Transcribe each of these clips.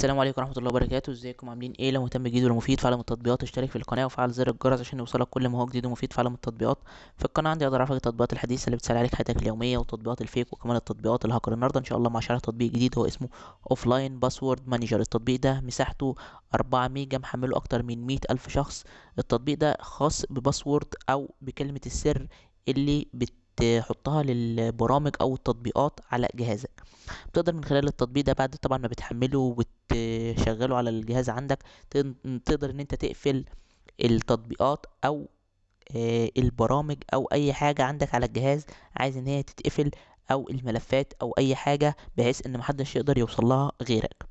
السلام عليكم ورحمة الله وبركاته. ازيكم عاملين ايه؟ لو مهتم جديد ومفيد في عالم التطبيقات اشترك في القناة وفعل زر الجرس عشان يوصلك كل ما هو جديد ومفيد في عالم التطبيقات. في القناة عندي اقدر اعرفك التطبيقات الحديثة اللي بتسهل عليك حياتك اليومية وتطبيقات الفيك وكمان التطبيقات الهاكر. النهاردة ان شاء الله مع شرح تطبيق جديد هو اسمه اوفلاين باسورد مانجر. التطبيق ده مساحته 4 ميجا، محمله اكتر من 100 الف شخص. التطبيق ده خاص بباسورد او بكلمة السر اللي بتحطها للبرامج او التطبيقات على جهازك. بتقدر من خلال التطبيق ده بعد طبعا ما بتحمله وبتشغله على الجهاز عندك تقدر ان انت تقفل التطبيقات او البرامج او اي حاجة عندك على الجهاز عايز ان هي تتقفل، او الملفات او اي حاجة بحيث ان محدش يقدر يوصل لها غيرك.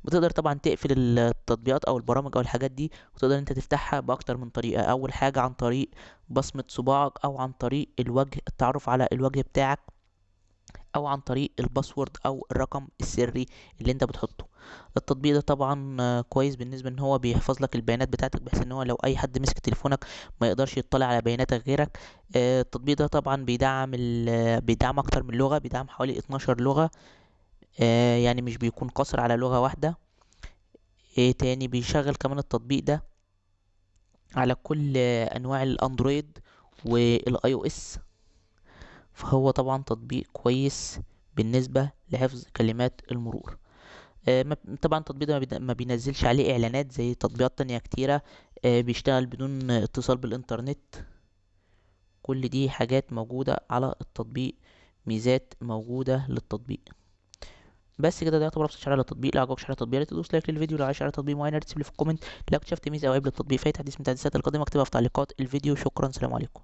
بتقدر طبعا تقفل التطبيقات او البرامج او الحاجات دي، وتقدر انت تفتحها باكتر من طريقة. اول حاجة عن طريق بصمة صباعك، او عن طريق الوجه، التعرف على الوجه بتاعك، او عن طريق الباسورد او الرقم السري اللي انت بتحطه. التطبيق ده طبعا كويس بالنسبه ان هو بيحفظ لك البيانات بتاعتك، بحيث ان هو لو اي حد مسك تليفونك ما يقدرش يطلع على بياناتك غيرك. التطبيق ده طبعا بيدعم اكتر من لغه، بيدعم حوالي 12 لغه. يعني مش بيكون قاصر على لغه واحده. ايه تاني؟ بيشغل كمان التطبيق ده على كل انواع الاندرويد والاي او اس. فهو طبعا تطبيق كويس بالنسبة لحفظ كلمات المرور. طبعا التطبيق ده ما بينزلش عليه اعلانات زي تطبيقات تانية كتيرة. بيشتغل بدون اتصال بالانترنت. كل دي حاجات موجودة على التطبيق، ميزات موجودة للتطبيق. بس كده، ده يعتبر ابسط شرح للتطبيق. لو عجبك شرح التطبيق تدوس لايك للفيديو. لو عايز شرح تطبيق معين تسيب لي في الكومنت. لو اكتشفت ميزة او عيب للتطبيق في أي تحديث من التحديثات القادمة اكتبها في تعليقات الفيديو. شكرا، سلام عليكم.